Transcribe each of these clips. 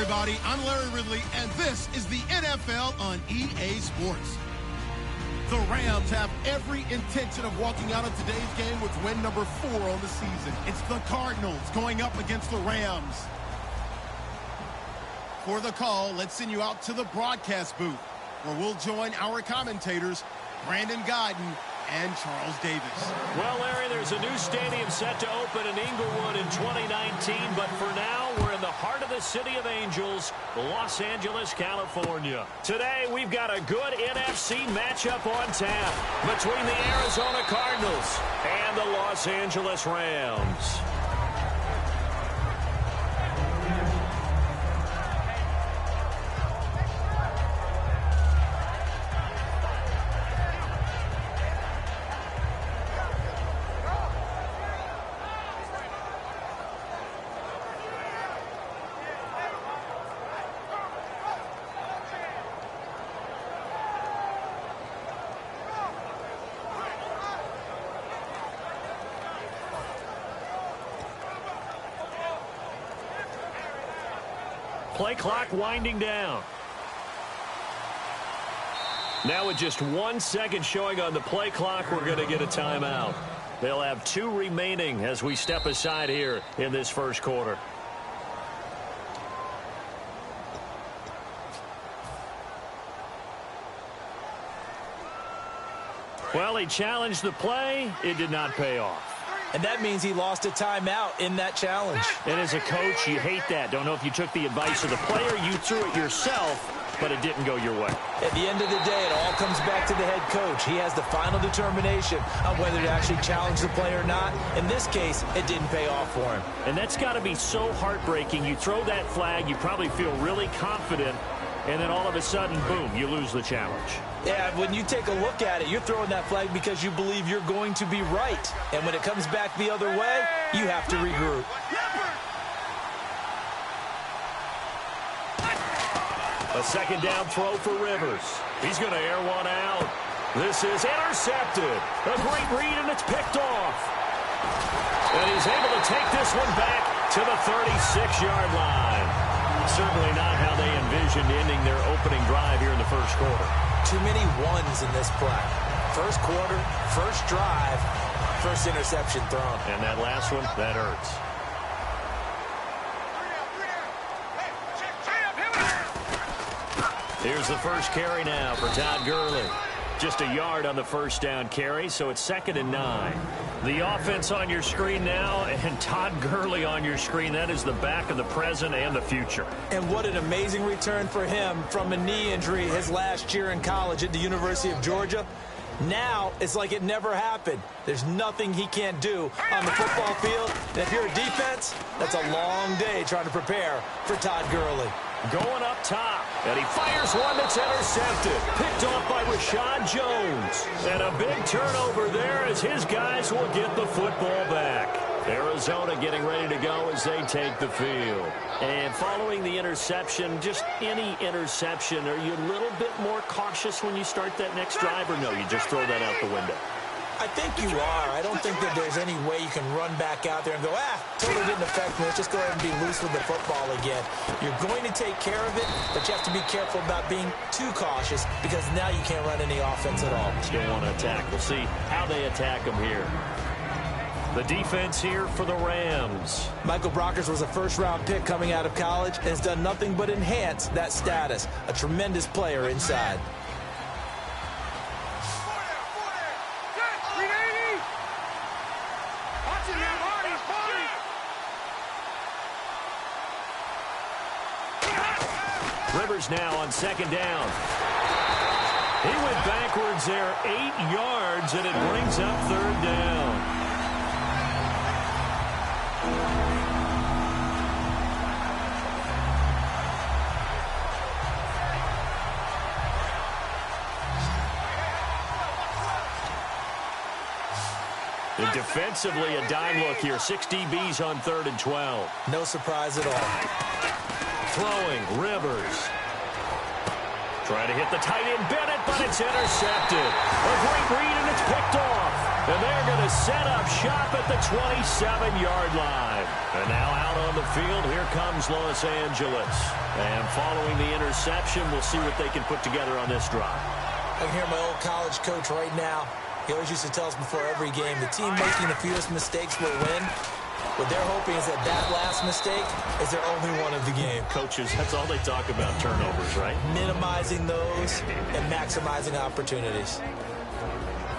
everybody. I'm Larry Ridley, and this is the NFL on EA Sports. The Rams have every intention of walking out of today's game with win number 4 on the season. It's the Cardinals going up against the Rams. For the call, let's send you out to the broadcast booth, where we'll join our commentators, Brandon Godden and Charles Davis. Well, Larry, there's a new stadium set to open in Inglewood in 2019, but for now, we're in the heart of the City of Angels, Los Angeles, California. Today, we've got a good NFC matchup on tap between the Arizona Cardinals and the Los Angeles Rams. Play clock winding down. Now with just 1 second showing on the play clock, we're going to get a timeout. They'll have 2 remaining as we step aside here in this first quarter. Well, he challenged the play. It did not pay off. And that means he lost a timeout in that challenge. And as a coach, you hate that. Don't know if you took the advice of the player, you threw it yourself, but it didn't go your way. At the end of the day, it all comes back to the head coach. He has the final determination on whether to actually challenge the play or not. In this case, it didn't pay off for him. And that's got to be so heartbreaking. You throw that flag, you probably feel really confident, and then all of a sudden, boom, you lose the challenge. Yeah, when you take a look at it, you're throwing that flag because you believe you're going to be right. And when it comes back the other way, you have to regroup. A second down throw for Rivers. He's going to air one out. This is intercepted. A great read, and it's picked off. And he's able to take this one back to the 36-yard line. Certainly not how they envisioned ending their opening drive here in the first quarter. Too many ones in this play. First quarter, first drive, first interception thrown. And that last one, that hurts. Here's the first carry now for Todd Gurley. Just a yard on the first down carry, so it's 2nd and 9. The offense on your screen now, and Todd Gurley on your screen. That is the back of the present and the future. And what an amazing return for him from a knee injury his last year in college at the University of Georgia. Now, it's like it never happened. There's nothing he can't do on the football field. And if you're a defense, that's a long day trying to prepare for Todd Gurley. Going up top, and he fires one that's intercepted. Picked off by Rashad Jones. And a big turnover there as his guys will get the football back. Arizona getting ready to go as they take the field. And following the interception, just any interception, are you a little bit more cautious when you start that next drive, or no, you just throw that out the window? I think you are. I don't think that there's any way you can run back out there and go, totally didn't affect me. Let's just go ahead and be loose with the football again. You're going to take care of it, but you have to be careful about being too cautious because now you can't run any offense at all. Still want to attack. We'll see how they attack them here. The defense here for the Rams. Michael Brockers was a first-round pick coming out of college and has done nothing but enhance that status. A tremendous player inside. Rivers now on 2nd down. He went backwards there 8 yards, and it brings up 3rd down. And defensively, a dime look here. 6 DBs on 3rd and 12. No surprise at all. Throwing, Rivers. Trying to hit the tight end, Bennett, but it's intercepted. A great read, and it's picked off. And they're going to set up shop at the 27-yard line. And now out on the field, here comes Los Angeles. And following the interception, we'll see what they can put together on this drive. I can hear my old college coach right now. He always used to tell us before every game, the team making the fewest mistakes will win. What they're hoping is that that last mistake is their only one of the game. Coaches, that's all they talk about, turnovers, right? Minimizing those and maximizing opportunities.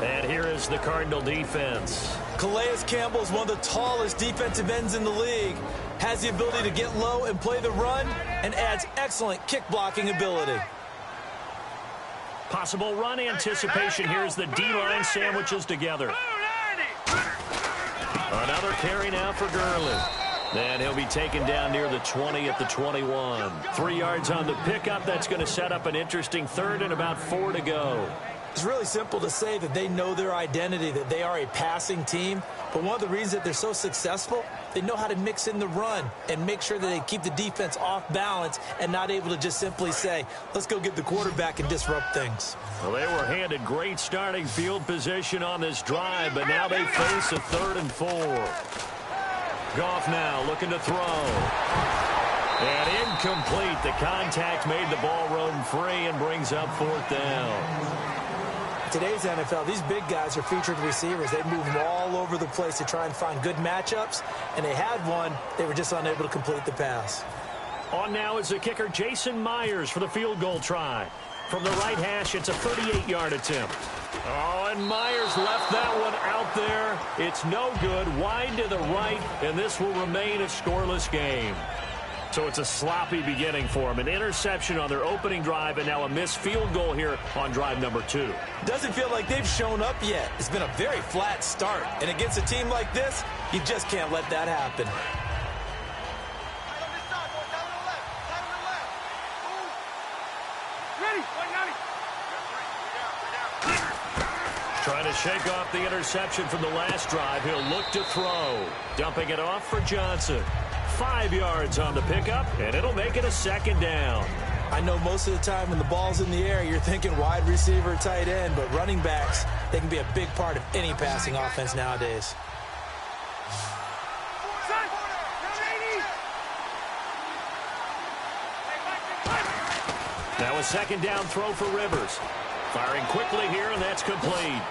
And here is the Cardinal defense. Calais Campbell is one of the tallest defensive ends in the league. Has the ability to get low and play the run, and adds excellent kick blocking ability. Possible run anticipation. Here's the D-line sandwiches together. Another carry now for Gurley. And he'll be taken down near the 20 at the 21. 3 yards on the pickup. That's going to set up an interesting third and about 4 to go. It's really simple to say that they know their identity, that they are a passing team. But one of the reasons that they're so successful, they know how to mix in the run and make sure that they keep the defense off balance and not able to just simply say, let's go get the quarterback and disrupt things. Well, they were handed great starting field position on this drive, but now they face a 3rd and 4. Goff now looking to throw. And incomplete. The contact made the ball roam free and brings up 4th down. Today's NFL, these big guys are featured receivers. They move them all over the place to try and find good matchups, and they had one. They were just unable to complete the pass. On now is the kicker, Jason Myers, for the field goal try. From the right hash, it's a 38-yard attempt. Oh, and Myers left that one out there. It's no good, wide to the right, and this will remain a scoreless game. So it's a sloppy beginning for them. An interception on their opening drive, and now a missed field goal here on drive number 2. Doesn't feel like they've shown up yet. It's been a very flat start. And against a team like this, you just can't let that happen. Trying to shake off the interception from the last drive. He'll look to throw. Dumping it off for Johnson. 5 yards on the pickup, and it'll make it a 2nd down. I know most of the time when the ball's in the air, you're thinking wide receiver, tight end, but running backs, they can be a big part of any passing offense nowadays. Now a 2nd down throw for Rivers. Firing quickly here, and that's complete.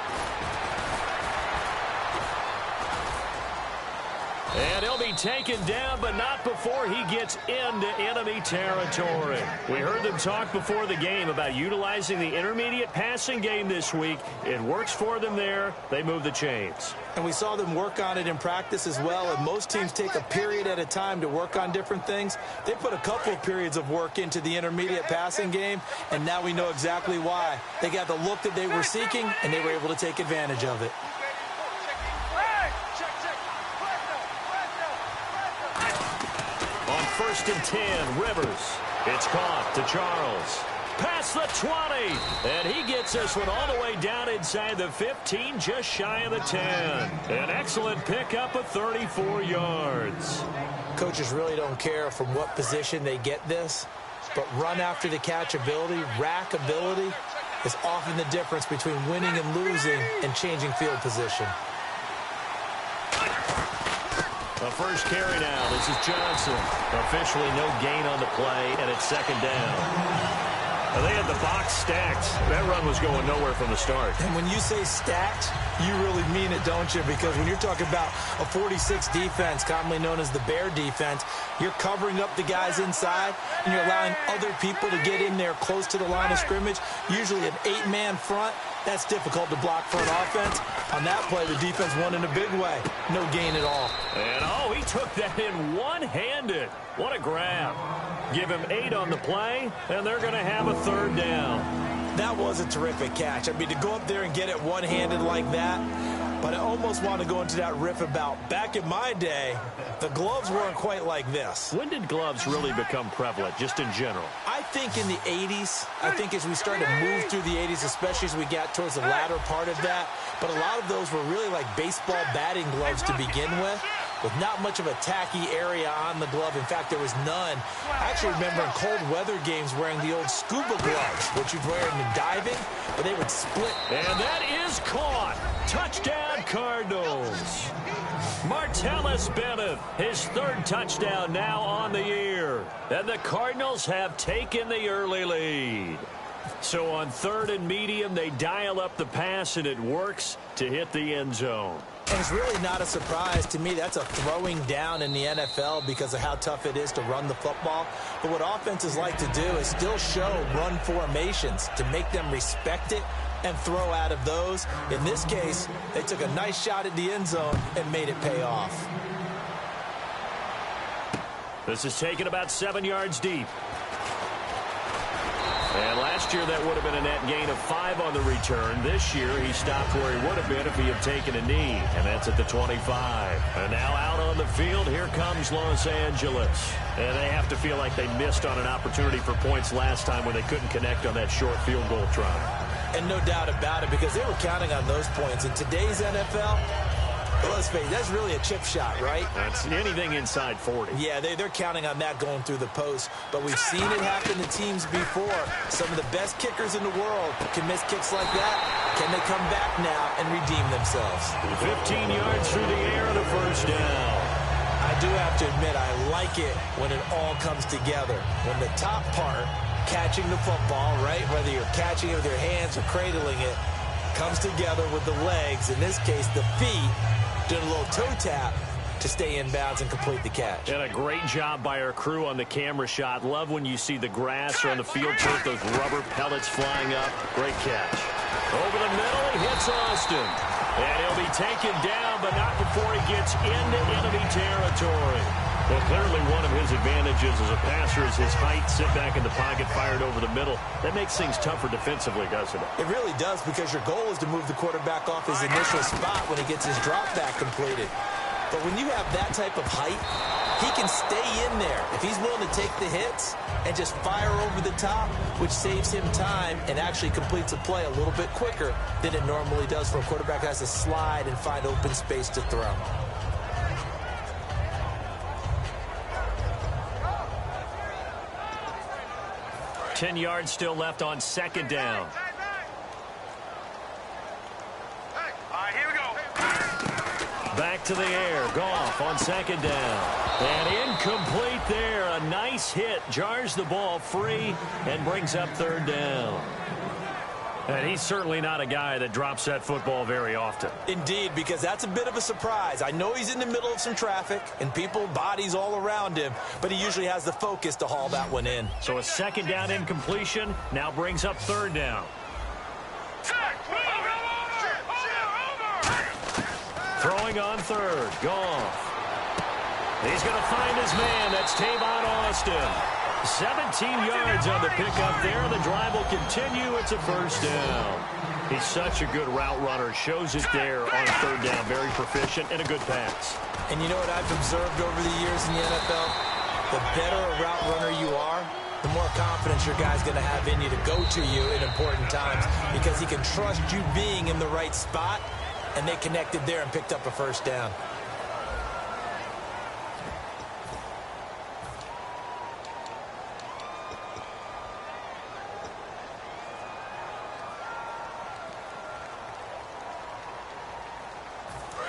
And he'll be taken down, but not before he gets into enemy territory. We heard them talk before the game about utilizing the intermediate passing game this week. It works for them there. They move the chains. And we saw them work on it in practice as well. And most teams take a period at a time to work on different things. They put a couple of periods of work into the intermediate passing game, and now we know exactly why. They got the look that they were seeking, and they were able to take advantage of it. On 1st and 10, Rivers. It's caught to Charles. Past the 20. And he gets this one all the way down inside the 15, just shy of the 10. An excellent pickup of 34 yards. Coaches really don't care from what position they get this, but run after the catch ability, rack ability, is often the difference between winning and losing and changing field position. The first carry now. This is Johnson. Officially no gain on the play, and it's 2nd down. They had the box stacked. That run was going nowhere from the start. And when you say stacked, you really mean it, don't you? Because when you're talking about a 46 defense, commonly known as the Bear defense, you're covering up the guys inside, and you're allowing other people to get in there close to the line of scrimmage, usually an 8-man front. That's difficult to block for an offense. On that play, the defense won in a big way. No gain at all. And, oh, he took that in one-handed. What a grab. Give him 8 on the play, and they're going to have a 3rd down. That was a terrific catch. I mean, to go up there and get it one-handed like that, but I almost want to go into that riff about back in my day, the gloves weren't quite like this. When did gloves really become prevalent, just in general? I think in the 80s. I think as we started to move through the 80s, especially as we got towards the latter part of that. But a lot of those were really like baseball batting gloves to begin with. with not much of a tacky area on the glove. In fact, there was none. I actually remember in cold weather games wearing the old scuba gloves, which you'd wear in diving, but they would split. And that is caught. Touchdown, Cardinals. Martellus Bennett, his third touchdown now on the year. And the Cardinals have taken the early lead. So on 3rd and medium, they dial up the pass, and it works to hit the end zone. And it's really not a surprise to me. That's a throwing down in the NFL because of how tough it is to run the football. But what offenses like to do is still show run formations to make them respect it and throw out of those. In this case, they took a nice shot at the end zone and made it pay off. This is taken about 7 yards deep. And last year, that would have been a net gain of 5 on the return. This year, he stopped where he would have been if he had taken a knee, and that's at the 25. And now out on the field, here comes Los Angeles. And they have to feel like they missed on an opportunity for points last time when they couldn't connect on that short field goal try. And no doubt about it, because they were counting on those points. In today's NFL, well, let's face it, that's really a chip shot, right? That's anything inside 40. Yeah, they're counting on that going through the post. But we've seen it happen to teams before. Some of the best kickers in the world can miss kicks like that. Can they come back now and redeem themselves? 15 yards through the air and a first down. I do have to admit, I like it when it all comes together. When the top part, catching the football, right, whether you're catching it with your hands or cradling it, comes together with the legs, in this case the feet, doing a little toe tap to stay in bounds and complete the catch. And a great job by our crew on the camera shot. Love when you see the grass or on the field turf, those rubber pellets flying up. Great catch. Over the middle, he hits Austin. And he'll be taken down, but not before he gets into enemy territory. Well, clearly one of his advantages as a passer is his height. Sit back in the pocket, fired over the middle. That makes things tougher defensively, doesn't it? It really does, because your goal is to move the quarterback off his initial spot when he gets his drop back completed. But when you have that type of height, he can stay in there if he's willing to take the hits and just fire over the top, which saves him time and actually completes a play a little bit quicker than it normally does for a quarterback who has to slide and find open space to throw. Ten yards still left on second down. Here we go. Back to the air. Goff on second down. And incomplete there. A nice hit. Jars the ball free and brings up third down. And he's certainly not a guy that drops that football very often. Indeed, because that's a bit of a surprise. I know he's in the middle of some traffic and people, bodies all around him, but he usually has the focus to haul that one in. So a second down incompletion now brings up third down. Throwing on third. Goff. He's going to find his man. That's Tavon Austin. 17 yards on the pickup there. The drive will continue. It's a first down. He's such a good route runner. Shows it there on third down. Very proficient and a good pass. And you know what I've observed over the years in the NFL? The better a route runner you are, the more confidence your guy's going to have in you to go to you in important times, because he can trust you being in the right spot, and they connected there and picked up a first down.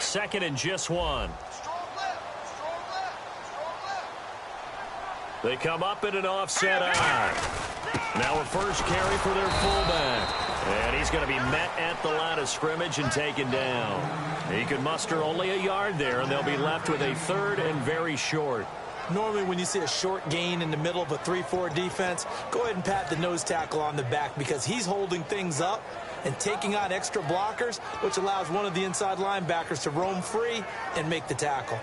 Second and just one. They come up in an offset eye. Now a first carry for their fullback. And he's going to be met at the line of scrimmage and taken down. He can muster only a yard there, and they'll be left with a third and very short. Normally when you see a short gain in the middle of a 3-4 defense, go ahead and pat the nose tackle on the back, because he's holding things up and taking on extra blockers, which allows one of the inside linebackers to roam free and make the tackle.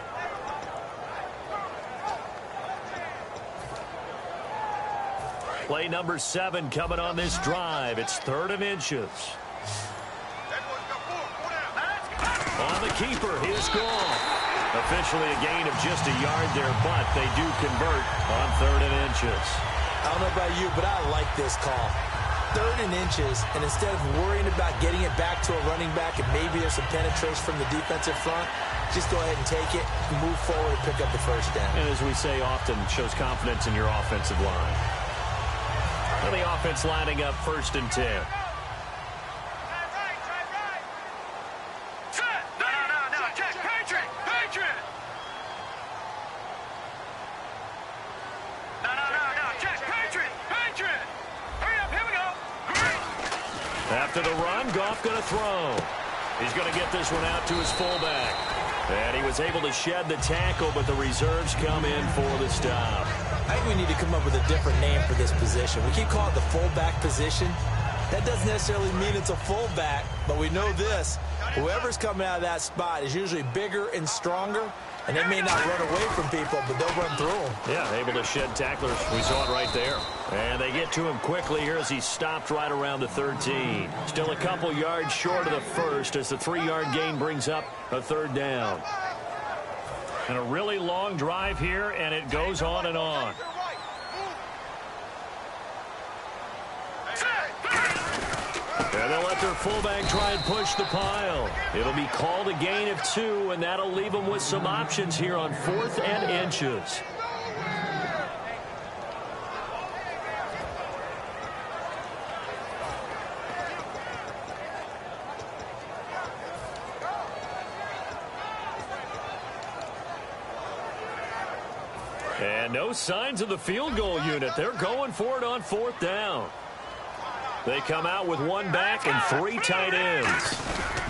Play number 7 coming on this drive. It's third and inches. On the keeper, here's Goff. Officially a gain of just a yard there, but they do convert on third and inches. I don't know about you, but I like this call. 3rd and inches, and instead of worrying about getting it back to a running back and maybe there's some penetration from the defensive front, just go ahead and take it, move forward, and pick up the first down. And as we say often, shows confidence in your offensive line. And the offense lining up 1st and 10. After the run, Goff going to throw. He's going to get this one out to his fullback. And he was able to shed the tackle, but the reserves come in for the stop. I think we need to come up with a different name for this position. We keep calling it the fullback position. That doesn't necessarily mean it's a fullback, but we know this. Whoever's coming out of that spot is usually bigger and stronger, and they may not run away from people, but they'll run through them. Yeah, able to shed tacklers. We saw it right there. And they get to him quickly here as he stopped right around the 13. Still a couple yards short of the first as the 3-yard gain brings up a 3rd down. And a really long drive here, and it goes on and on. And they'll let their fullback try and push the pile. It'll be called a gain of 2, and that'll leave them with some options here on 4th and inches. And no signs of the field goal unit. They're going for it on 4th down. They come out with 1 back and 3 tight ends.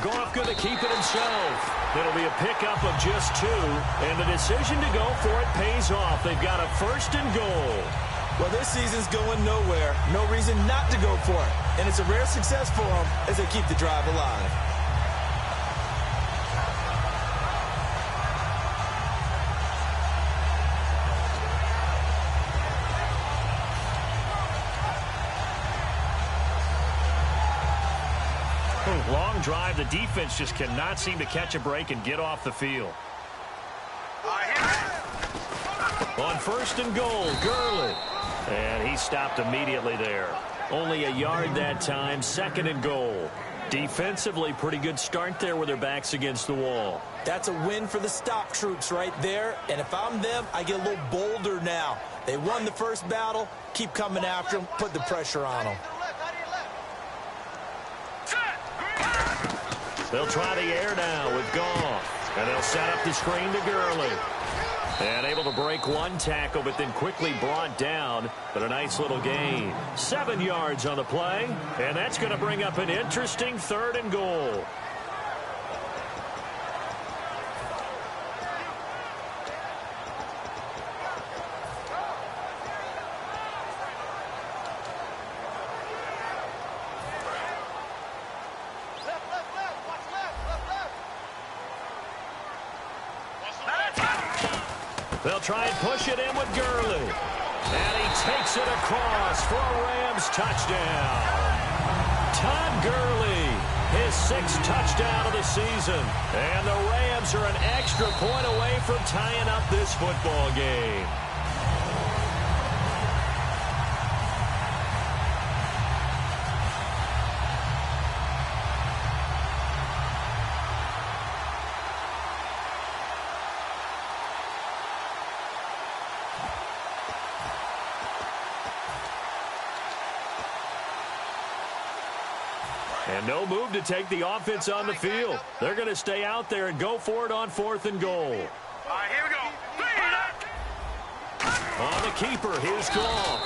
Goff going to keep it himself. It'll be a pickup of just 2, and the decision to go for it pays off. They've got a 1st and goal. Well, this season's going nowhere. No reason not to go for it. And it's a rare success for them as they keep the drive alive. Long drive. The defense just cannot seem to catch a break and get off the field. On 1st and goal, Gurley. And he stopped immediately there. Only a yard that time, 2nd and goal. Defensively, pretty good start there with their backs against the wall. That's a win for the stop troops right there. And if I'm them, I get a little bolder now. They won the first battle. Keep coming after them. Put the pressure on them. They'll try the air now with Goff. And they'll set up the screen to Gurley. And able to break 1 tackle, but then quickly brought down. But a nice little gain. 7 yards on the play. And that's going to bring up an interesting 3rd and goal. They'll try and push it in with Gurley. And he takes it across for a Rams touchdown. Todd Gurley, his 6th touchdown of the season. And the Rams are an extra point away from tying up this football game. And no move to take the offense on the field. They're going to stay out there and go for it on 4th and goal. All right, here we go. On the keeper, here's Goff.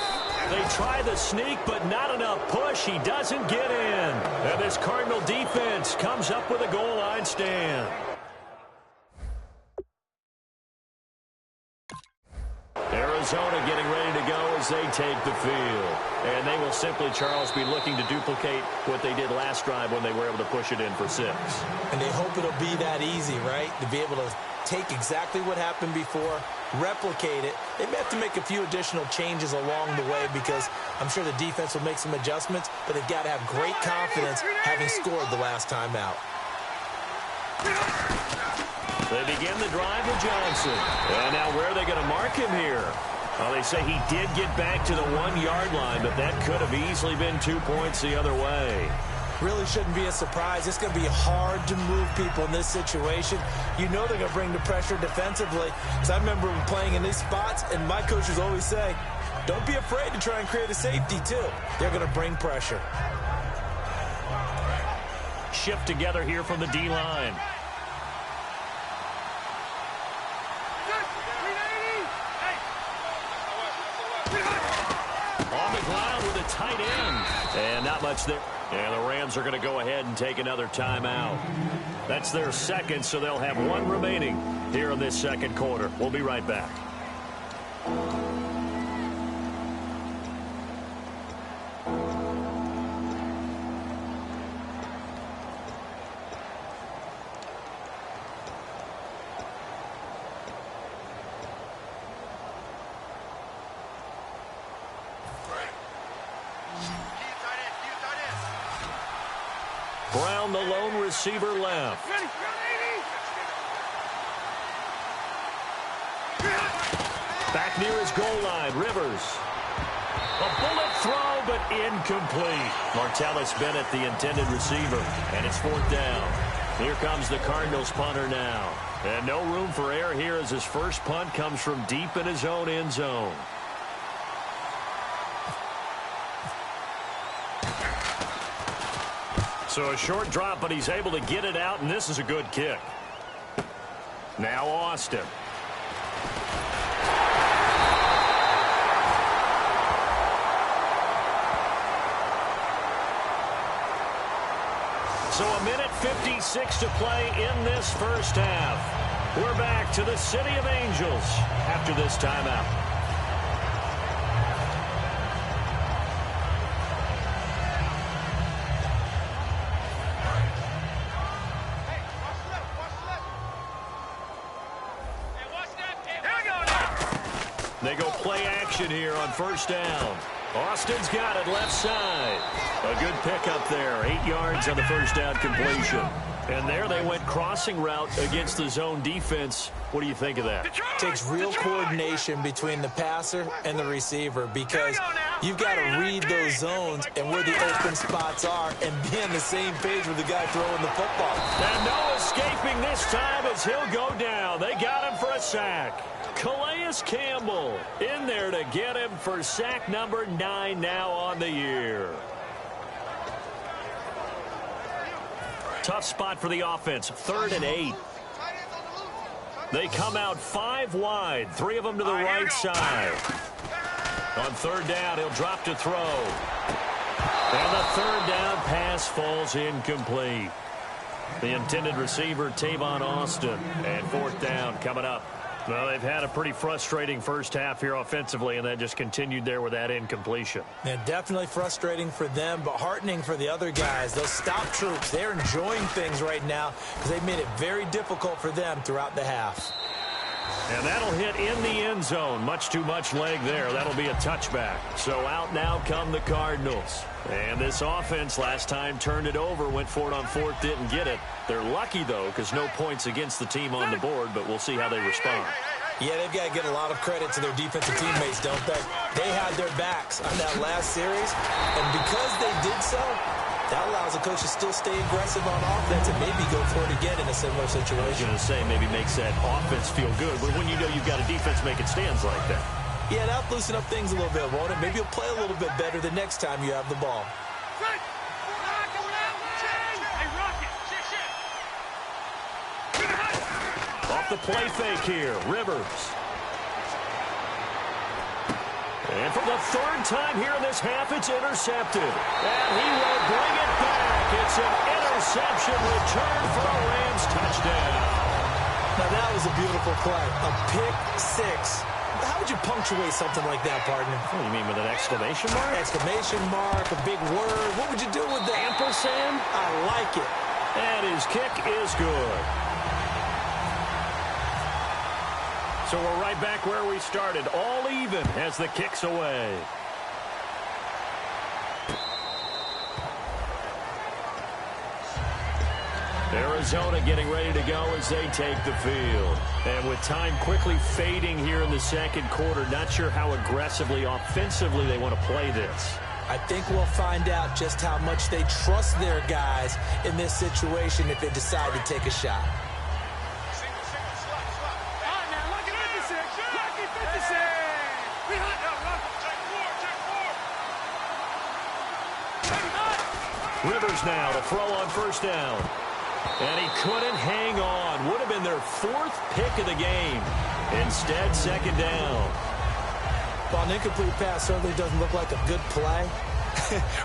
They try the sneak, but not enough push. He doesn't get in. And this Cardinal defense comes up with a goal line stand. Arizona getting ready to go as they take the field. And they will simply, Charles, be looking to duplicate what they did last drive when they were able to push it in for 6. And they hope it'll be that easy, right? To be able to take exactly what happened before, replicate it. They may have to make a few additional changes along the way because I'm sure the defense will make some adjustments, but they've got to have great confidence having scored the last time out. They begin the drive with Johnson. And now where are they going to mark him here? Well, they say he did get back to the 1-yard line, but that could have easily been 2 points the other way. Really shouldn't be a surprise. It's going to be hard to move people in this situation. You know they're going to bring the pressure defensively. Because I remember playing in these spots, and my coaches always say, don't be afraid to try and create a safety, too. They're going to bring pressure. Shift together here from the D-line. On the ground with a tight end. And not much there. And the Rams are going to go ahead and take another timeout. That's their second, so they'll have one remaining here in this second quarter. We'll be right back. Brown, the lone receiver, left. Back near his goal line, Rivers. A bullet throw, but incomplete. Martellus Bennett, the intended receiver, and it's 4th down. Here comes the Cardinals punter now. And no room for error here as his first punt comes from deep in his own end zone. So a short drop, but he's able to get it out, and this is a good kick. Now Austin. So a minute 56 to play in this first half. We're back to the City of Angels after this timeout. They go play action here on first down. Austin's got it left side. A good pickup there. 8 yards on the first down completion. And there they went crossing route against the zone defense. What do you think of that? It takes real coordination between the passer and the receiver because you've got to read those zones and where the open spots are and be on the same page with the guy throwing the football. And no escaping this time as he'll go down. They got him for a sack. Calais Campbell in there to get him for sack number 9 now on the year. Tough spot for the offense. 3rd and 8. They come out 5 wide. 3 of them to the right side. On 3rd down, he'll drop to throw. And the 3rd down pass falls incomplete. The intended receiver, Tavon Austin. And 4th down coming up. Well, they've had a pretty frustrating first half here offensively, and that just continued there with that incompletion. Yeah, definitely frustrating for them, but heartening for the other guys. Those stop troops, they're enjoying things right now because they've made it very difficult for them throughout the half. And that'll hit in the end zone. Much too much leg there. That'll be a touchback. So out now come the Cardinals. And this offense last time turned it over, went for it on 4th, didn't get it. They're lucky, though, because no points against the team on the board, but we'll see how they respond. Yeah, they've got to get a lot of credit to their defensive teammates, don't they? They had their backs on that last series, and because they did so, that allows the coach to still stay aggressive on offense and maybe go for it again in a similar situation. I was going to say maybe makes that offense feel good, but when you know you've got a defense making stands like that. Yeah, that'll loosen up things a little bit, won't it? Maybe you'll play a little bit better the next time you have the ball. Off the play fake here, Rivers. And for the 3rd time here in this half, it's intercepted. And he will bring it back. It's an interception return for a Rams touchdown. Now, that was a beautiful play. A pick 6. How would you punctuate something like that, partner? What do you mean, with an exclamation mark? Exclamation mark, a big word. What would you do with that? Ampersand? I like it. And his kick is good. So we're right back where we started. All even as the kick's away. Arizona getting ready to go as they take the field. And with time quickly fading here in the second quarter, not sure how aggressively, offensively they want to play this. I think we'll find out just how much they trust their guys in this situation if they decide to take a shot. Rivers now to throw on first down. And he couldn't hang on. Would have been their fourth pick of the game. Instead, second down. Well, an incomplete pass certainly doesn't look like a good play.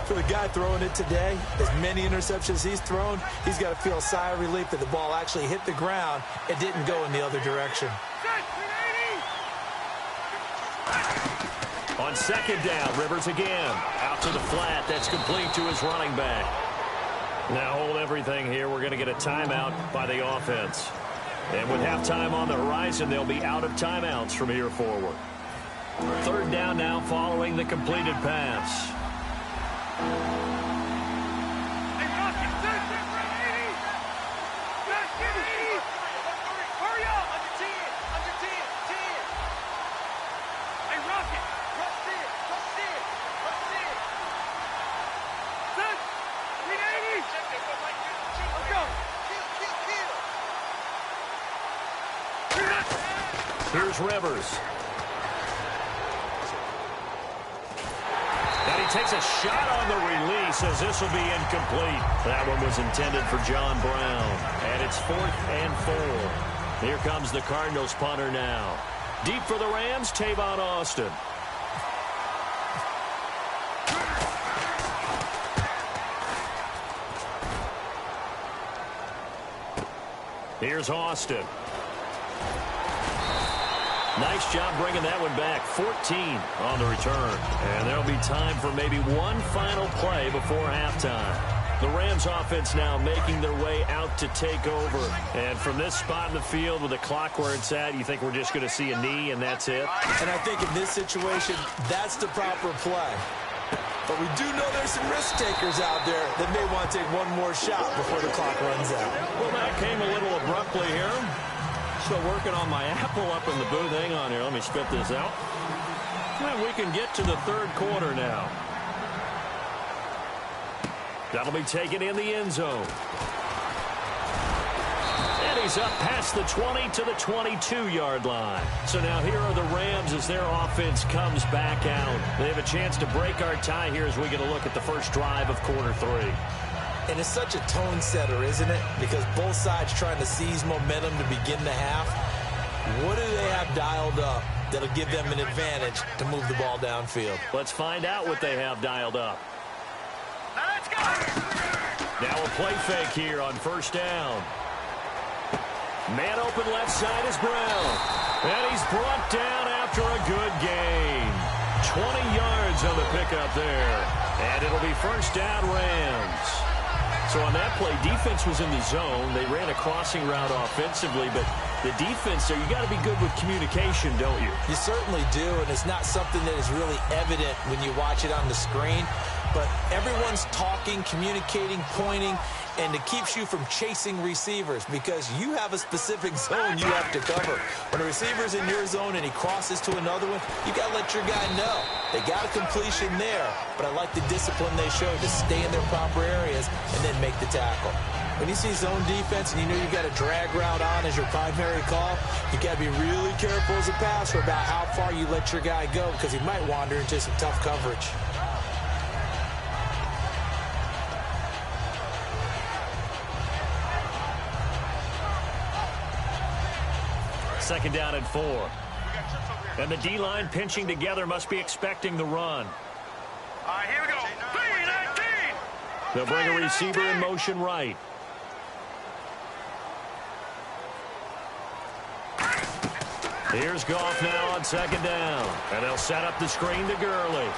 For the guy throwing it today, as many interceptions he's thrown, he's got to feel a sigh of relief that the ball actually hit the ground and didn't go in the other direction. On second down, Rivers again. Out to the flat. That's complete to his running back. Now hold everything here. We're going to get a timeout by the offense. And with halftime on the horizon, they'll be out of timeouts from here forward. Third down now following the completed pass. Here's Rivers. And he takes a shot on the release as this will be incomplete. That one was intended for John Brown. And it's 4th and 4. Here comes the Cardinals punter now. Deep for the Rams, Tavon Austin. Here's Austin. Nice job bringing that one back. 14 on the return. And there'll be time for maybe one final play before halftime. The Rams offense now making their way out to take over. And from this spot in the field with the clock where it's at, you think we're just going to see a knee and that's it? And I think in this situation, that's the proper play. But we do know there's some risk takers out there that may want to take one more shot before the clock runs out. Well, that came a little abruptly here. Still working on my apple up in the booth. Hang on here. Let me spit this out. And we can get to the third quarter now. That'll be taken in the end zone. And he's up past the 20 to the 22-yard line. So now here are the Rams as their offense comes back out. They have a chance to break our tie here as we get a look at the first drive of quarter 3. And it's such a tone setter, isn't it? Because both sides trying to seize momentum to begin the half. What do they have dialed up that'll give them an advantage to move the ball downfield? Let's find out what they have dialed up. Let's go! Now a play fake here on first down. Man open left side is Brown. And he's brought down after a good gain. 20 yards on the pickup there. And it'll be first down Rams. So on that play, defense was in the zone. They ran a crossing route offensively, but the defense there, you got to be good with communication, don't you? You certainly do, and it's not something that is really evident when you watch it on the screen. But everyone's talking, communicating, pointing, and it keeps you from chasing receivers because you have a specific zone you have to cover. When a receiver's in your zone and he crosses to another one, you got to let your guy know. They got a completion there, but I like the discipline they showed to stay in their proper areas and then make the tackle. When you see zone defense and you know you got a drag route on as your primary call, you got to be really careful as a passer about how far you let your guy go because he might wander into some tough coverage. Second down and 4. And the D-line pinching together must be expecting the run. All right, here we go. 3-19. They'll bring a receiver in motion right. Here's Goff now on second down. And they'll set up the screen to Gurley.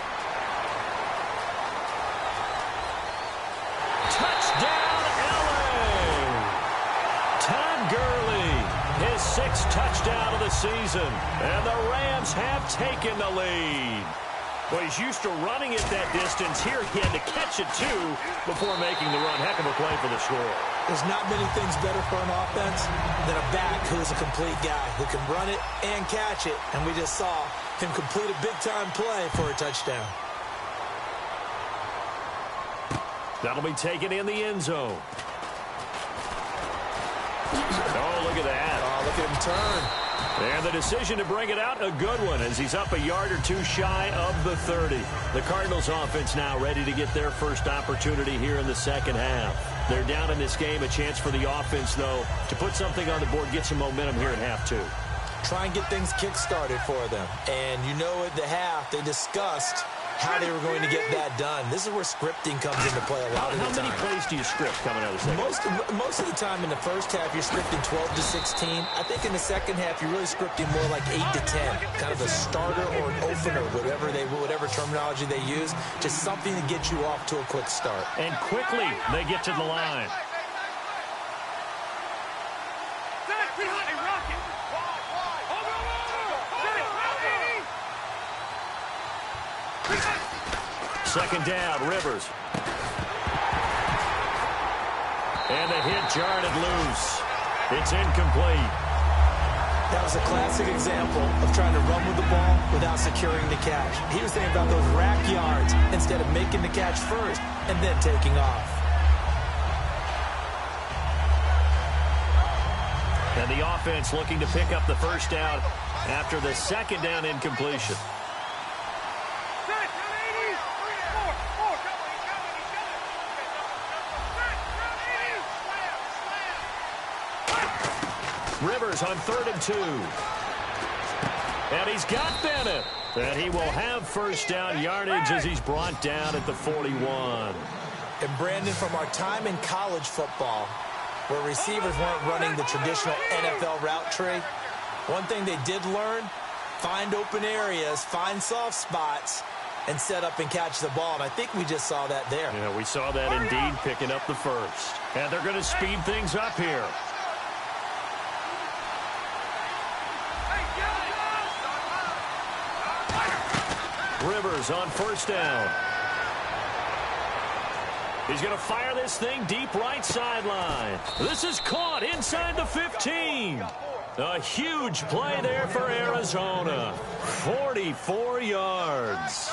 Touchdown, LA! Todd Gurley, his 6th touchdown of the season. And the Rams have taken the lead. Well, he's used to running it that distance. Here he had to catch it, too, before making the run. Heck of a play for the score. There's not many things better for an offense than a back who's a complete guy who can run it and catch it. And we just saw him complete a big-time play for a touchdown. That'll be taken in the end zone. Oh, look at that. Oh, look at him turn. And the decision to bring it out, a good one, as he's up a yard or two shy of the 30. The Cardinals offense now ready to get their first opportunity here in the second half. They're down in this game. A chance for the offense, though, to put something on the board, get some momentum here at half two. Try and get things kick-started for them. And you know at the half, they discussed how they were going to get that done. This is where scripting comes into play a lot of the time. How many plays do you script coming out of the second? Most of the time in the first half, you're scripting 12 to 16. I think in the second half, you're really scripting more like 8 to 10. Kind of a starter or an opener, whatever terminology they use. Just something to get you off to a quick start. And quickly, they get to the line. Second down, Rivers. And the hit jarred it loose. It's incomplete. That was a classic example of trying to run with the ball without securing the catch. He was thinking about those rack yards instead of making the catch first and then taking off. And the offense looking to pick up the first down after the second down incompletion. Rivers on 3rd and 2. And he's got Bennett. And he will have first down yardage as he's brought down at the 41. And Brandon, from our time in college football, where receivers weren't running the traditional NFL route tree, one thing they did learn, find open areas, find soft spots, and set up and catch the ball. And I think we just saw that there. Yeah, we saw that indeed, picking up the first. And they're going to speed things up here. Rivers on first down. He's going to fire this thing deep right sideline. This is caught inside the 15. A huge play there for Arizona. 44 yards.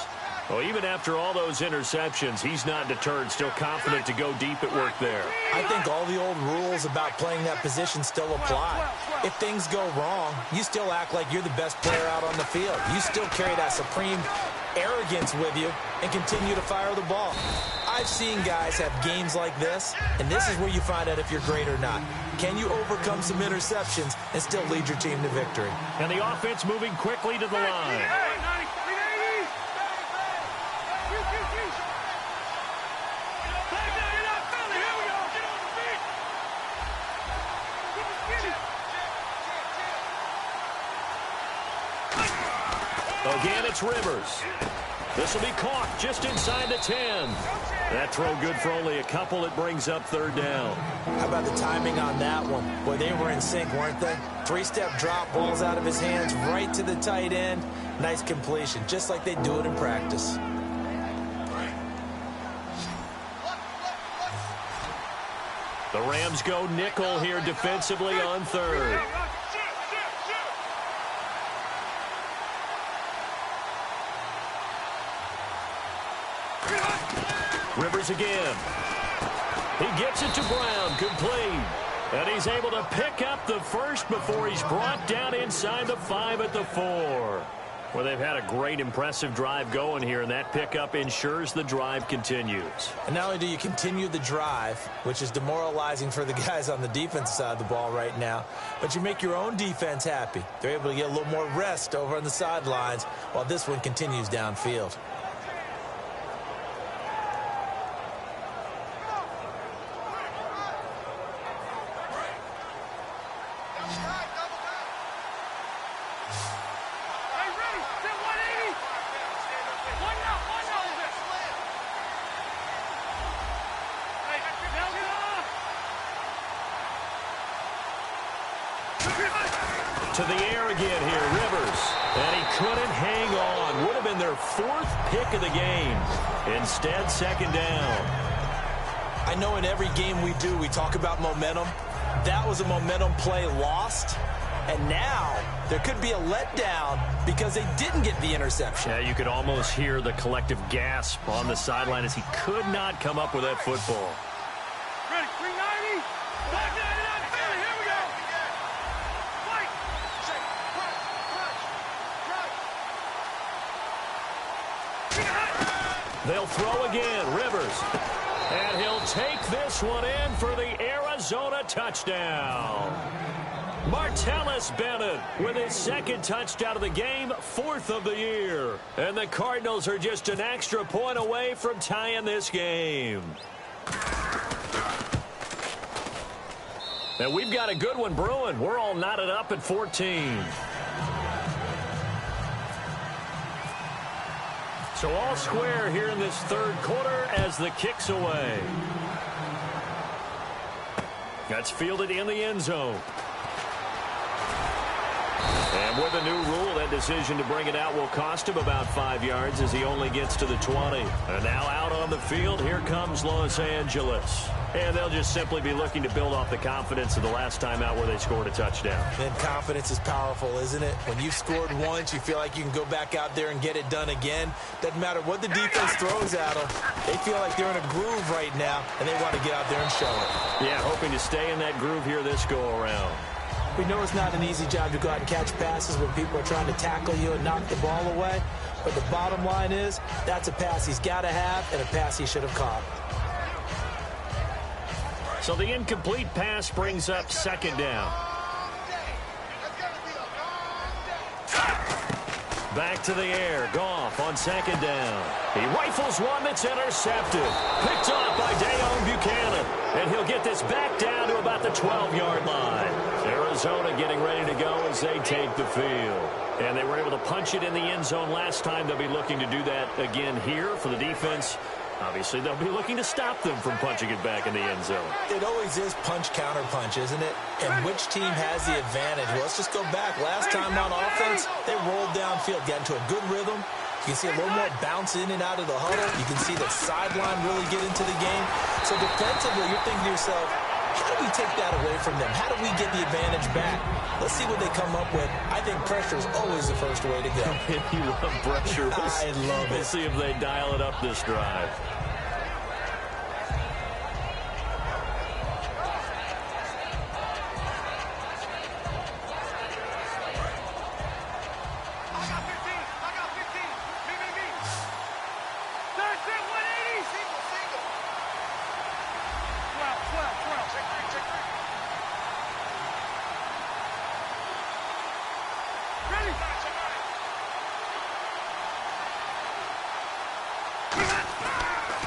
Well, even after all those interceptions, he's not deterred, still confident to go deep at work there. I think all the old rules about playing that position still apply. If things go wrong, you still act like you're the best player out on the field. You still carry that supreme arrogance with you and continue to fire the ball. I've seen guys have games like this, and this is where you find out if you're great or not. Can you overcome some interceptions and still lead your team to victory? And the offense moving quickly to the line. Again, it's Rivers. This will be caught just inside the 10. That throw good for only a couple. It brings up 3rd down. How about the timing on that one? Boy, they were in sync, weren't they? 3-step drop, balls out of his hands, right to the tight end. Nice completion, just like they do it in practice. The Rams go nickel here defensively on 3rd. Rivers again. He gets it to Brown, complete. And he's able to pick up the first before he's brought down inside the 5 at the 4. Well, they've had a great, impressive drive going here, and that pickup ensures the drive continues. And not only do you continue the drive, which is demoralizing for the guys on the defense side of the ball right now, but you make your own defense happy. They're able to get a little more rest over on the sidelines while this one continues downfield. To the air again here, Rivers. And he couldn't hang on. Would have been their 4th pick of the game. Instead, 2nd down. I know in every game we do, we talk about momentum. That was a momentum play lost. And now there could be a letdown because they didn't get the interception. Yeah, you could almost hear the collective gasp on the sideline as he could not come up with that football. Ready, 390. 599, Philly, here we go. Fight. They'll throw again, Rivers. And he'll take this one in for the Arizona touchdown. Martellus Bennett with his second touchdown of the game, 4th of the year. And the Cardinals are just an extra point away from tying this game. And we've got a good one brewing. We're all knotted up at 14. So all square here in this third quarter as the kick's away. That's fielded in the end zone. And with the new rule, that decision to bring it out will cost him about 5 yards as he only gets to the 20. And now out on the field, here comes Los Angeles. And they'll just simply be looking to build off the confidence of the last time out where they scored a touchdown. And confidence is powerful, isn't it? When you've scored once, you feel like you can go back out there and get it done again. Doesn't matter what the defense throws at them. They feel like they're in a groove right now, and they want to get out there and show it. Yeah, hoping to stay in that groove here this go-around. We know it's not an easy job to go out and catch passes when people are trying to tackle you and knock the ball away. But the bottom line is, that's a pass he's got to have and a pass he should have caught. So the incomplete pass brings up second down. Back to the air. Goff on second down. He rifles one that's intercepted. Picked off by Dayon Buchanan. And he'll get this back down to about the 12-yard line. Arizona getting ready to go as they take the field. And they were able to punch it in the end zone last time. They'll be looking to do that again here for the defense. Obviously, they'll be looking to stop them from punching it back in the end zone. It always is punch-counter-punch, isn't it? And which team has the advantage? Well, let's just go back. Last time on offense, they rolled downfield, got into a good rhythm. You can see a little more bounce in and out of the huddle. You can see the sideline really get into the game. So defensively, you're thinking to yourself, how do we take that away from them? How do we get the advantage back? Let's see what they come up with. I think pressure is always the first way to go. You love pressure. I love it. We'll see if they dial it up this drive.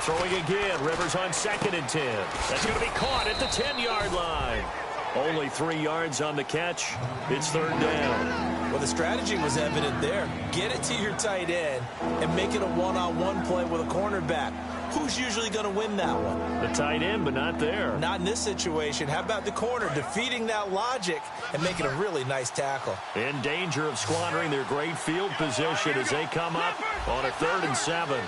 Throwing again, Rivers on 2nd and 10. That's going to be caught at the 10-yard line. Only 3 yards on the catch. It's third down. Well, the strategy was evident there. Get it to your tight end and make it a one-on-one play with a cornerback. Who's usually going to win that one? The tight end, but not there. Not in this situation. How about the corner defeating that logic and making a really nice tackle? In danger of squandering their great field position as they come up on a 3rd and 7.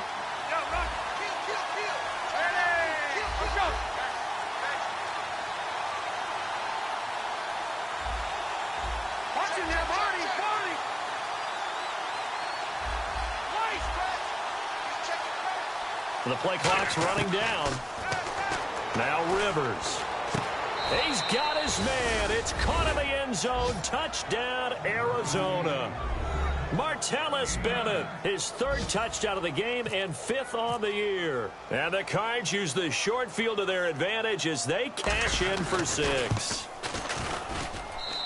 The play clock's running down. Now Rivers. He's got his man. It's caught in the end zone. Touchdown, Arizona. Martellus Bennett, his 3rd touchdown of the game and 5th on the year. And the Cards use the short field to their advantage as they cash in for 6.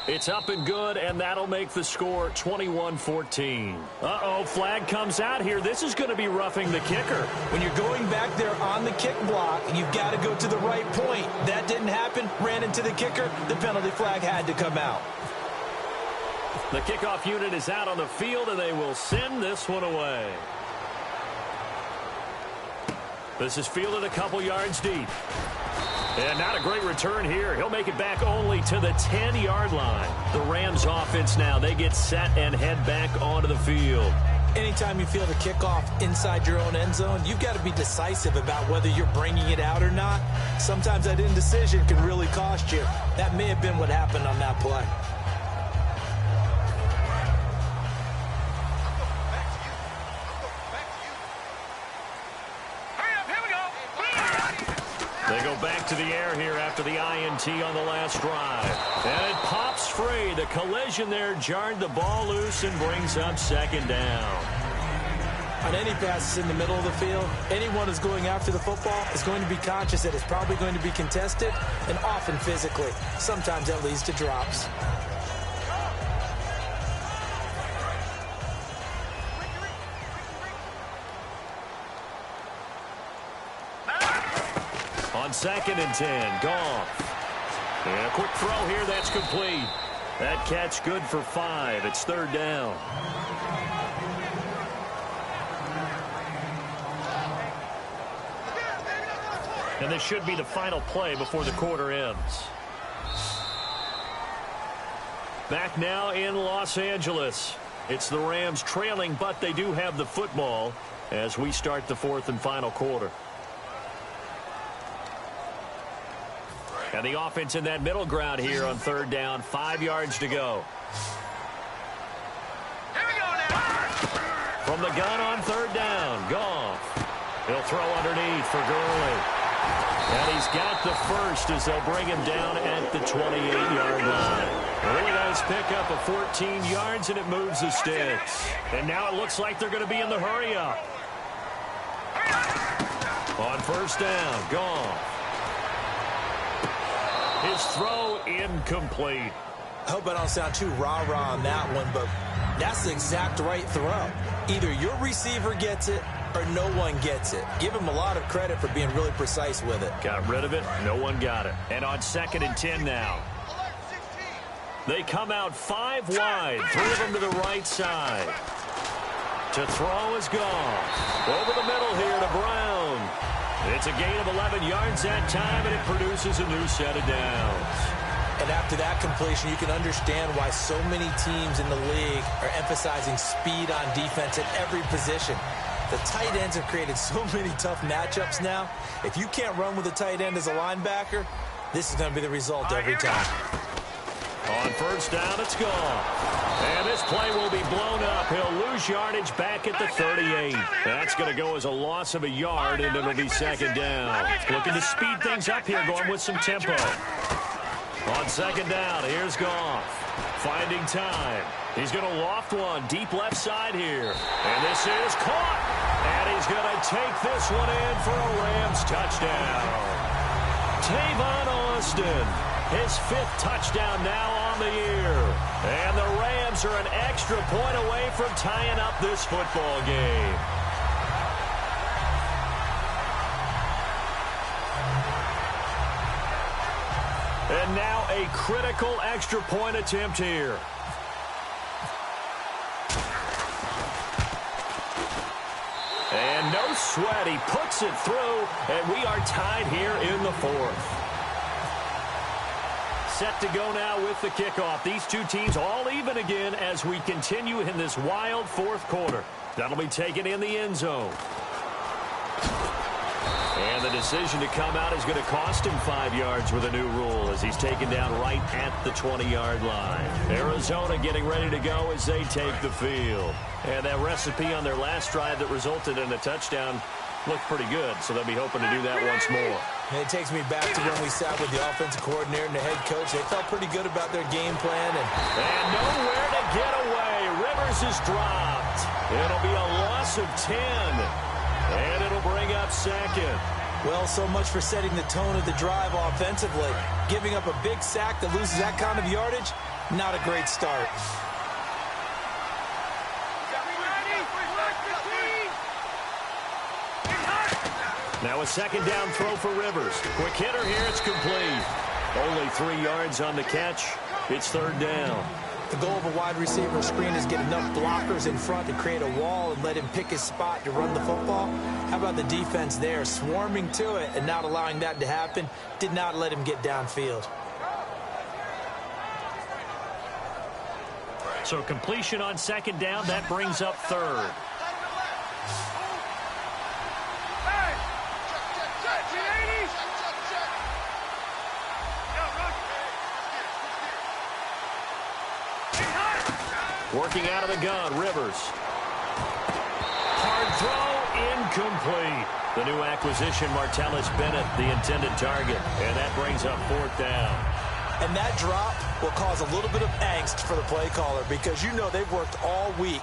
It's up and good, and that'll make the score 21-14. Uh-oh, flag comes out here. This is going to be roughing the kicker. When you're going back there on the kick block, you've got to go to the right point. That didn't happen. Ran into the kicker. The penalty flag had to come out. The kickoff unit is out on the field, and they will send this one away. This is fielded a couple yards deep. And not a great return here. He'll make it back only to the 10-yard line. The Rams offense now, they get set and head back onto the field. Anytime you feel the kickoff inside your own end zone, you've got to be decisive about whether you're bringing it out or not. Sometimes that indecision can really cost you. That may have been what happened on that play. They go back to the air here after the INT on the last drive. And it pops free. The collision there jarred the ball loose and brings up second down. On any passes in the middle of the field, anyone who's going after the football is going to be conscious that it's probably going to be contested, and often physically. Sometimes that leads to drops. On 2nd and 10, Goff. And a quick throw here, that's complete. That catch good for 5. It's 3rd down. And this should be the final play before the quarter ends. Back now in Los Angeles. It's the Rams trailing, but they do have the football as we start the 4th and final quarter. And the offense in that middle ground here on 3rd down. 5 yards to go. Here we go now. From the gun on 3rd down, Goff. He'll throw underneath for Gurley. And he's got the first as they'll bring him down at the 28-yard line. A really nice pickup of 14 yards, and it moves the sticks. And now it looks like they're going to be in the hurry-up. On 1st down, Goff. His throw incomplete. I hope I don't sound too rah-rah on that one, but that's the exact right throw. Either your receiver gets it or no one gets it. Give him a lot of credit for being really precise with it. Got rid of it. No one got it. And on 2nd and 10 now. They come out 5 wide. 3 of them to the right side. To throw is Goff. Over the middle here to Brown. It's a gain of 11 yards that time, and it produces a new set of downs. And after that completion, you can understand why so many teams in the league are emphasizing speed on defense at every position. The tight ends have created so many tough matchups now. If you can't run with a tight end as a linebacker, this is going to be the result every time. On 1st down, it's Goff. And this play will be blown up. He'll lose yardage back at the 38. That's going to go as a loss of a yard, and it'll be 2nd down. Looking to speed things up here, going with some tempo. On 2nd down, here's Goff. Finding time. He's going to loft one deep left side here. And this is caught. And he's going to take this one in for a Rams touchdown. Tavon Austin, his 5th touchdown now on the year. And the Rams are an extra point away from tying up this football game. And now a critical extra point attempt here. And no sweat. He puts it through, and we are tied here in the 4th. Set to go now with the kickoff. These two teams all even again as we continue in this wild 4th quarter. That'll be taken in the end zone. And the decision to come out is going to cost him 5 yards with a new rule as he's taken down right at the 20-yard line. Arizona getting ready to go as they take the field. And that recipe on their last drive that resulted in a touchdown looked pretty good, so they'll be hoping to do that once more. And it takes me back to when we sat with the offensive coordinator and the head coach. They felt pretty good about their game plan. And nowhere to get away. Rivers is dropped. It'll be a loss of 10. And it'll bring up 2nd. Well, so much for setting the tone of the drive offensively. Giving up a big sack that loses that kind of yardage, not a great start. Now a 2nd down throw for Rivers. Quick hitter here, it's complete. Only 3 yards on the catch. It's 3rd down. The goal of a wide receiver screen is get enough blockers in front to create a wall and let him pick his spot to run the football. How about the defense there, swarming to it and not allowing that to happen? Did not let him get downfield. So completion on second down, that brings up third. Working out of the gun, Rivers. Hard throw, incomplete. The new acquisition, Martellus Bennett, the intended target. And that brings up fourth down. And that drop will cause a little bit of angst for the play caller because you know they've worked all week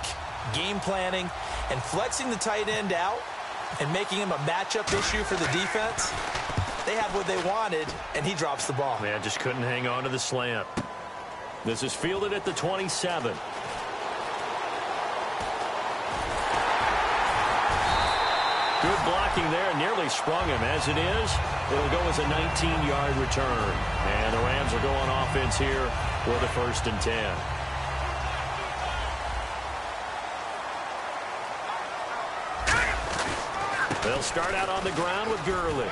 game planning and flexing the tight end out and making him a matchup issue for the defense. They had what they wanted, and he drops the ball. Man, just couldn't hang on to the slant. This is fielded at the 27. Good blocking there, nearly sprung him. As it is, it'll go as a 19-yard return. And the Rams are going offense here for the 1st and 10. They'll start out on the ground with Gurley.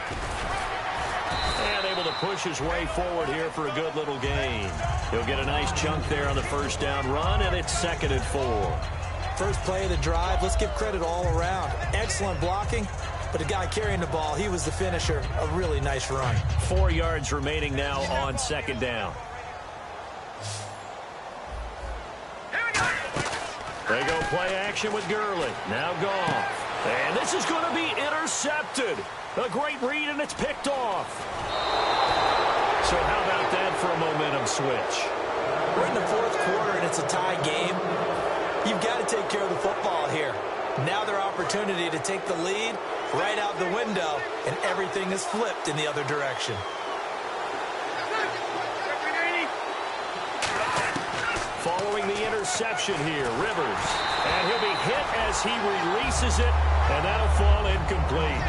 And able to push his way forward here for a good little gain. He'll get a nice chunk there on the first down run, and it's 2nd and 4. First play of the drive, let's give credit all around. Excellent blocking, but the guy carrying the ball, he was the finisher. A really nice run. 4 yards remaining now on second down. They go play action with Gurley. Now gone. And this is going to be intercepted. A great read, and it's picked off. So how about that for a momentum switch? We're in the 4th quarter, and it's a tie game. You've got to take care of the football here. Now their opportunity to take the lead right out the window, and everything is flipped in the other direction. Following the interception here, Rivers. And he'll be hit as he releases it, and that'll fall incomplete.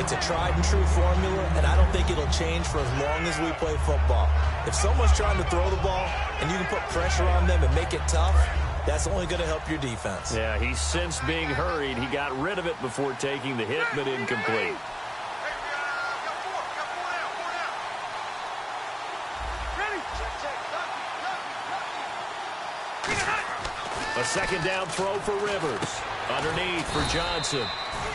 It's a tried-and-true formula, and I don't think it'll change for as long as we play football. If someone's trying to throw the ball, and you can put pressure on them and make it tough, that's only going to help your defense. Yeah, he's since being hurried. He got rid of it before taking the hit, but incomplete. A second down throw for Rivers. Underneath for Johnson.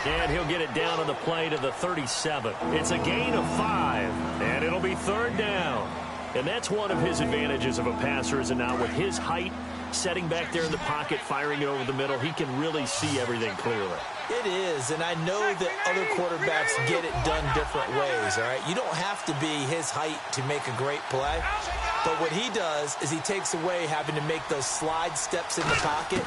And he'll get it down on the play to the 37. It's a gain of 5, and it'll be 3rd down. And that's one of his advantages of a passer, is now with his height, setting back there in the pocket, firing it over the middle, he can really see everything clearly. It is, and I know that other quarterbacks get it done different ways, all right? You don't have to be his height to make a great play, but what he does is he takes away having to make those slide steps in the pocket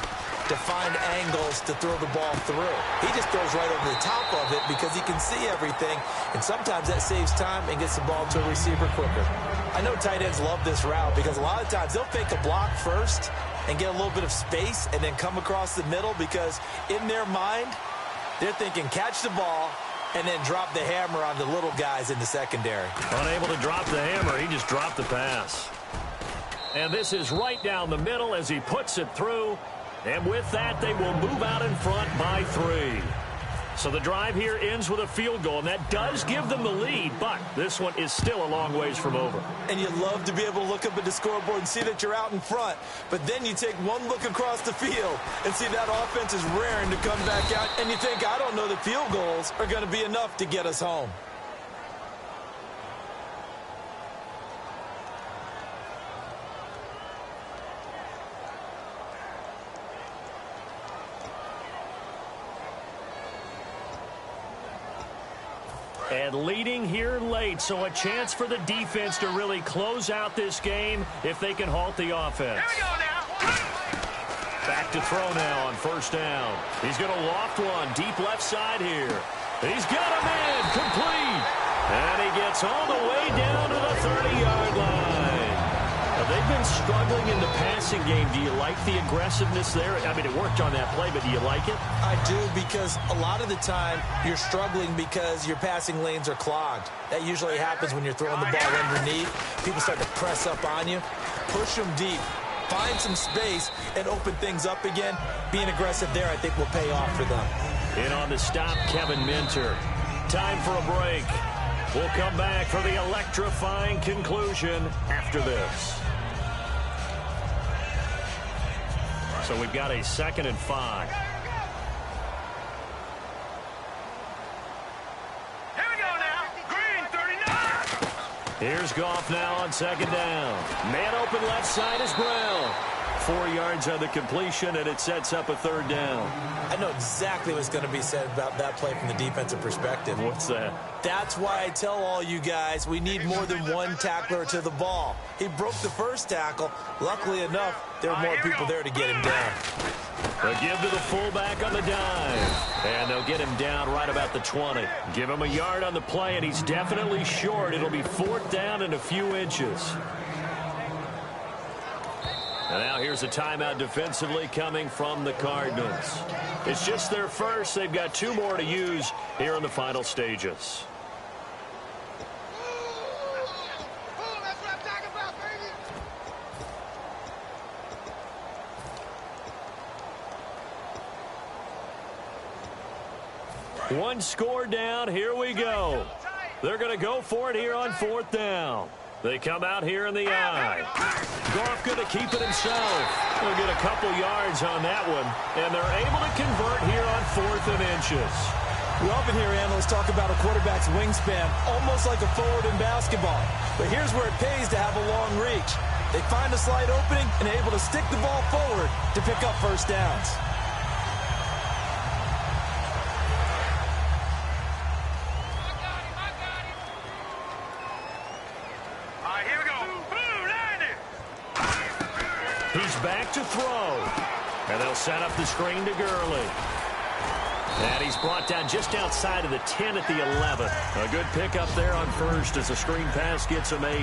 to find angles to throw the ball through. He just throws right over the top of it because he can see everything, and sometimes that saves time and gets the ball to a receiver quicker. I know tight ends love this route because a lot of times they'll fake a block first and get a little bit of space and then come across the middle because in their mind, they're thinking catch the ball and then drop the hammer on the little guys in the secondary. Unable to drop the hammer, he just dropped the pass. And this is right down the middle as he puts it through. And with that, they will move out in front by 3. So the drive here ends with a field goal, and that does give them the lead, but this one is still a long ways from over. And you love to be able to look up at the scoreboard and see that you're out in front, but then you take one look across the field and see that offense is raring to come back out, and you think, I don't know that field goals are going to be enough to get us home. And leading here late, so a chance for the defense to really close out this game if they can halt the offense. Here we go now. Back to throw now on first down. He's going to loft one deep left side here. He's got a man complete. And he gets all the way down to the 30-yard line. Now, they've been struggling in the passing game. Do you like the aggressiveness there? I mean, it worked on that play, but do you like it? I do, because a lot of the time you're struggling because your passing lanes are clogged. That usually happens when you're throwing the ball underneath. People start to press up on you. Push them deep. Find some space and open things up again. Being aggressive there, I think, will pay off for them. In on the stop, Kevin Minter. Time for a break. We'll come back for the electrifying conclusion after this. So we've got a 2nd and 5. Here we go now. Green 39. Here's Goff now on 2nd down. Man open left side is Brown. 4 yards on the completion, and it sets up a 3rd down. I know exactly what's going to be said about that play from the defensive perspective. What's that? That's why I tell all you guys we need more than one tackler to the ball. He broke the first tackle. Luckily enough, there were more people there to get him down. They'll give to the fullback on the dive. And they'll get him down right about the 20. Give him a yard on the play, and he's definitely short. It'll be 4th down and a few inches. And now here's a timeout defensively coming from the Cardinals. It's just their first. They've got 2 more to use here in the final stages. One score down. Here we go. They're going to go for it here on 4th down. They come out here in the I. Goff going to keep it himself. They'll get a couple yards on that one, and they're able to convert here on 4th and inches. We often hear analysts talk about a quarterback's wingspan, almost like a forward in basketball. But here's where it pays to have a long reach. They find a slight opening and are able to stick the ball forward to pick up 1st downs. Back to throw. And they'll set up the screen to Gurley. And he's brought down just outside of the 10 at the 11. A good pickup there on 1st as a screen pass gets him 8.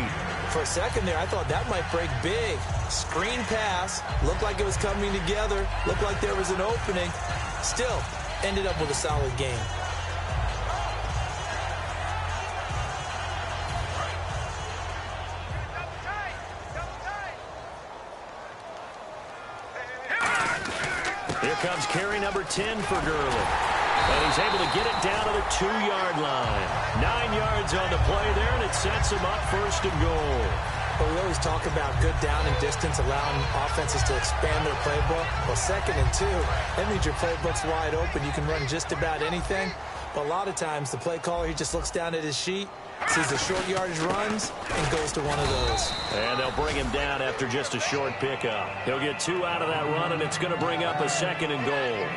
For a second there, I thought that might break big. Screen pass. Looked like it was coming together. Looked like there was an opening. Still, ended up with a solid game. Comes carry number 10 for Gurley. And he's able to get it down to the 2-yard line. 9 yards on the play there, and it sets him up 1st and goal. Well, we always talk about good down and distance, allowing offenses to expand their playbook. Well, 2nd and 2, that means your playbook's wide open. You can run just about anything. But a lot of times, the play caller, he just looks down at his sheet, sees the short yardage runs, and goes to one of those. And they'll bring him down after just a short pickup. He'll get 2 out of that run, and it's going to bring up a 2nd and goal.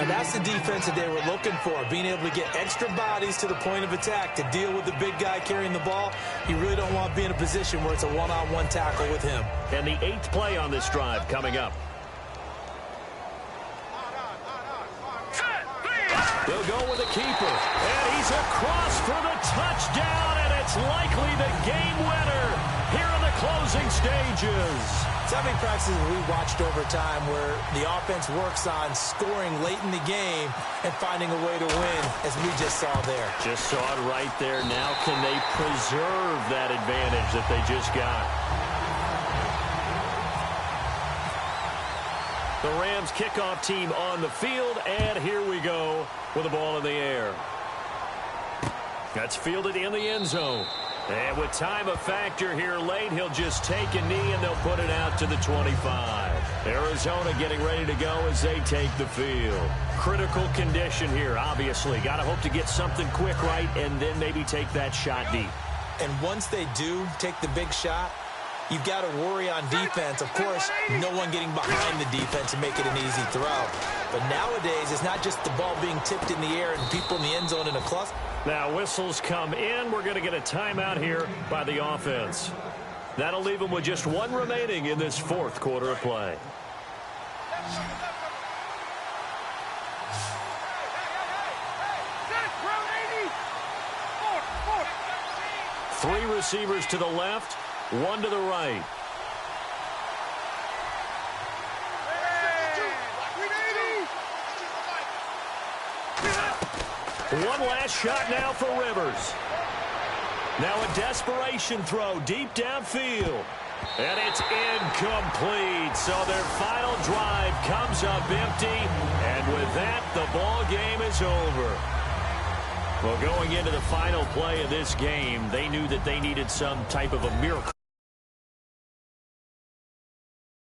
And that's the defense that they were looking for, being able to get extra bodies to the point of attack to deal with the big guy carrying the ball. You really don't want to be in a position where it's a one-on-one tackle with him. And the 8th play on this drive coming up. They'll go with a keeper, and he's across for the touchdown, and it's likely the game winner here in the closing stages. So many practices we watched over time where the offense works on scoring late in the game and finding a way to win, as we just saw there. Just saw it right there. Now can they preserve that advantage that they just got? The Rams kickoff team on the field, and here we go with the ball in the air. That's fielded in the end zone. And with time a factor here late, he'll just take a knee and they'll put it out to the 25. Arizona getting ready to go as they take the field. Critical condition here, obviously. Got to hope to get something quick right and then maybe take that shot deep. And once they do take the big shot, you've got to worry on defense. Of course, no one getting behind the defense and make it an easy throw. But nowadays, it's not just the ball being tipped in the air and people in the end zone in a cluster. Now, whistles come in. We're going to get a timeout here by the offense. That'll leave them with just 1 remaining in this 4th quarter of play. Three receivers to the left, 1 to the right. One last shot now for Rivers. Now a desperation throw deep downfield. And it's incomplete. So their final drive comes up empty. And with that, the ball game is over. Well, going into the final play of this game, they knew that they needed some type of a miracle.